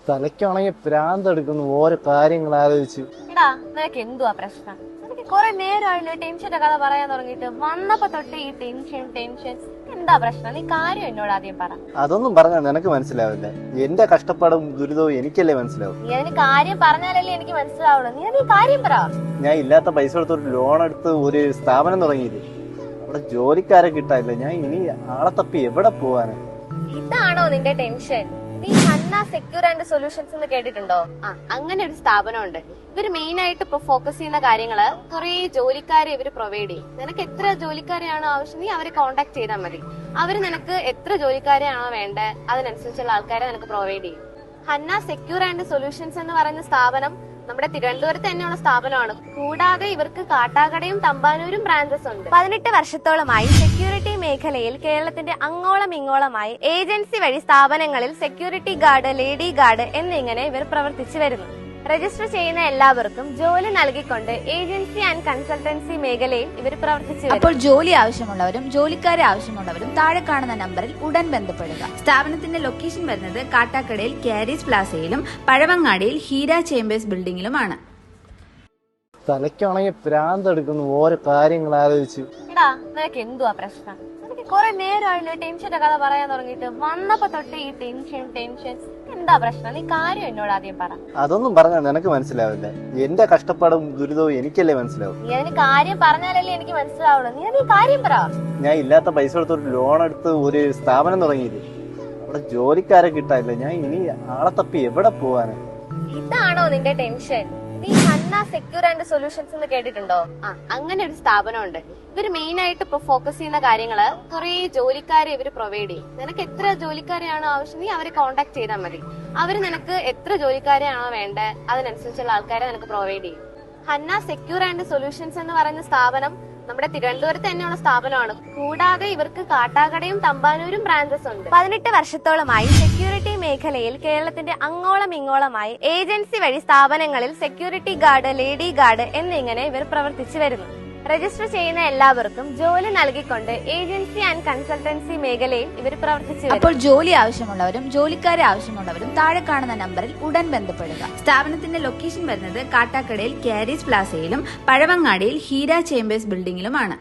തലയ്ക്കാണെങ്കിൽ ഭ്രാന്തെടുക്കുന്നു ഓരോ കാര്യങ്ങൾ ആലോചിച്ച്. എടാ നിനക്ക് എന്തുവാ പ്രശ്നം? നിനക്ക് കുറെ നേരമായില്ലേ ടെൻഷന്റെ കഥ പറയാൻ തുടങ്ങിയിട്ട്? വന്നപ്പോ തൊട്ട് ഈ ടെൻഷൻ എന്താ പ്രശ്നം? നീ കാര്യം എന്നോട് ആദ്യം പറ. അതൊന്നും പറഞ്ഞാൽ നിനക്ക് മനസ്സിലാവില്ല. എന്റെ കഷ്ടപ്പാടും ദുരിതവും എനിക്കല്ലേ മനസ്സിലാവും. നീ അതിന് കാര്യം പറഞ്ഞാലല്ലേ എനിക്ക് മനസ്സിലാവുള്ളൂ. നീ അത് കാര്യം പറ. ഞാൻ ഇല്ലാത്ത പൈസ എടുത്ത് ഒരു ലോൺ എടുത്ത് ഒരു സ്ഥാപനം തുടങ്ങിയില്ലേ, അവിടെ ജോലിക്കാരെ കിട്ടാനില്ല. ഞാൻ ഇനി ആളെ തപ്പി എവിടെ പോവാന്? ഇതാണോ നിന്റെ ടെൻഷൻ? നീ ഹന്ന സെക്യൂർ ആൻഡ് സൊല്യൂഷൻസ് എന്ന് കേട്ടിട്ടുണ്ടോ? അങ്ങനെ ഒരു സ്ഥാപനമുണ്ട്. ഇവര് മെയിൻ ആയിട്ട് ഇപ്പൊ ഫോക്കസ് ചെയ്യുന്ന കാര്യങ്ങള് കുറെ ജോലിക്കാരെ ഇവര് പ്രൊവൈഡ് ചെയ്യും. നിനക്ക് എത്ര ജോലിക്കാരെയാണോ ആവശ്യം, നീ അവരെ കോൺടാക്ട് ചെയ്താൽ മതി. അവര് നിനക്ക് എത്ര ജോലിക്കാരെയാണോ വേണ്ടത് അതിനനുസരിച്ചുള്ള ആൾക്കാരെ നിനക്ക് പ്രൊവൈഡ് ചെയ്യും. ഹന്ന സെക്യൂർ ആൻഡ് സൊല്യൂഷൻസ് എന്ന് പറയുന്ന സ്ഥാപനം നമ്മുടെ തിരുവനന്തപുരത്ത് തന്നെയുള്ള സ്ഥാപനമാണ്. കൂടാതെ ഇവർക്ക് കാട്ടാക്കടയും തമ്പാനൂരും ബ്രാഞ്ചസ് ഉണ്ട്. 18 വർഷത്തോളമായി സെക്യൂരിറ്റി മേഖലയിൽ കേരളത്തിന്റെ അങ്ങോളം ഇങ്ങോളമായി ഏജൻസി വഴി സ്ഥാപനങ്ങളിൽ സെക്യൂരിറ്റി ഗാർഡ്, ലേഡി ഗാർഡ് എന്നിങ്ങനെ ഇവർ പ്രവർത്തിച്ചു വരുന്നു. രജിസ്റ്റർ ചെയ്യുന്ന എല്ലാവർക്കും ജോലി നൽകിക്കൊണ്ട് ഏജൻസി ആൻഡ് കൺസൾട്ടൻസി മേഖലയിൽ ഇവർ പ്രവർത്തിച്ചു വരുന്നു. അപ്പോൾ ജോലി ആവശ്യമുള്ളവരും ജോലിക്കാരെ ആവശ്യമുള്ളവരും താഴെ കാണുന്ന നമ്പറിൽ ഉടൻ ബന്ധപ്പെടുക. സ്ഥാപനത്തിന്റെ ലൊക്കേഷൻ വരുന്നത് കാട്ടാക്കടയിൽ കാരീസ് പ്ലാസയിലും പഴവങ്ങാടിയിൽ ഹീര ചേംബേഴ്സ് ബിൽഡിംഗിലുമാണ്. തലയ്ക്കാണെങ്കിൽ ഭ്രാന്തെടുക്കുന്നു ഓരോ കാര്യങ്ങൾ ആലോചിച്ച്. എടാ നിനക്ക് എന്തുവാ പ്രശ്നം? നിനക്ക് കുറെ നേരമായില്ലേ ടെൻഷന്റെ കഥ പറയാൻ തുടങ്ങിയിട്ട്? വന്നപ്പോ തൊട്ട് ഈ ടെൻഷൻ എന്താ പ്രശ്നം? നീ കാര്യം എന്നോട് ആദ്യം പറ. അതൊന്നും പറഞ്ഞാൽ നിനക്ക് മനസ്സിലാവില്ല. എന്റെ കഷ്ടപ്പാടും ദുരിതവും എനിക്കല്ലേ മനസ്സിലാവും. നീ അതിന് കാര്യം പറഞ്ഞാലല്ലേ എനിക്ക് മനസ്സിലാവുള്ളൂ. നീ അത് കാര്യം പറ. ഞാൻ ഇല്ലാത്ത പൈസ എടുത്ത് ഒരു ലോൺ എടുത്ത് ഒരു സ്ഥാപനം തുടങ്ങിയില്ലേ, അവിടെ ജോലിക്കാരെ കിട്ടാനില്ല. ഞാൻ ഇനി ആളെ തപ്പി എവിടെ പോവാന്? ഇതാണോ നിന്റെ ടെൻഷൻ? നീ ഹന്ന സെക്യൂർ ആൻഡ് സൊല്യൂഷൻസ് എന്ന് കേട്ടിട്ടുണ്ടോ? അങ്ങനെ ഒരു സ്ഥാപനമുണ്ട്. ഇവര് മെയിൻ ആയിട്ട് ഇപ്പൊ ഫോക്കസ് ചെയ്യുന്ന കാര്യങ്ങള് കുറെ ജോലിക്കാരെ ഇവര് പ്രൊവൈഡ് ചെയ്യും. നിനക്ക് എത്ര ജോലിക്കാരെയാണോ ആവശ്യം, നീ അവരെ കോൺടാക്ട് ചെയ്താൽ മതി. അവര് നിനക്ക് എത്ര ജോലിക്കാരെയാണോ വേണ്ടത് അതിനനുസരിച്ചുള്ള ആൾക്കാരെ നിനക്ക് പ്രൊവൈഡ് ചെയ്യും. ഹന്ന സെക്യൂർ ആൻഡ് സൊല്യൂഷൻസ് എന്ന് പറയുന്ന സ്ഥാപനം നമ്മുടെ തിരുവനന്തപുരത്ത് തന്നെയുള്ള സ്ഥാപനമാണ്. കൂടാതെ ഇവർക്ക് കാട്ടാക്കടയും തമ്പാനൂരും ബ്രാഞ്ചസ് ഉണ്ട്. 18 വർഷത്തോളമായി സെക്യൂരിറ്റി മേഖലയിൽ കേരളത്തിന്റെ അങ്ങോളം ഇങ്ങോളമായി ഏജൻസി വഴി സ്ഥാപനങ്ങളിൽ സെക്യൂരിറ്റി ഗാർഡ്, ലേഡി ഗാർഡ് എന്നിങ്ങനെ ഇവർ പ്രവർത്തിച്ചു വരുന്നു. രജിസ്റ്റർ ചെയ്യുന്ന എല്ലാവർക്കും ജോലി നൽകിക്കൊണ്ട് ഏജൻസി ആൻഡ് കൺസൾട്ടൻസി മേഖലയിൽ ഇവർ പ്രവർത്തിച്ചു വരുന്നു. അപ്പോൾ ജോലി ആവശ്യമുള്ളവരും ജോലിക്കാരെ ആവശ്യമുള്ളവരും താഴെ കാണുന്ന നമ്പറിൽ ഉടൻ ബന്ധപ്പെടുക. സ്ഥാപനത്തിന്റെ ലൊക്കേഷൻ വരുന്നത് കാട്ടാക്കടയിൽ കാരീസ് പ്ലാസയിലും പഴവങ്ങാടിയിൽ ഹീര ചേംബേഴ്സ് ബിൽഡിംഗിലുമാണ്.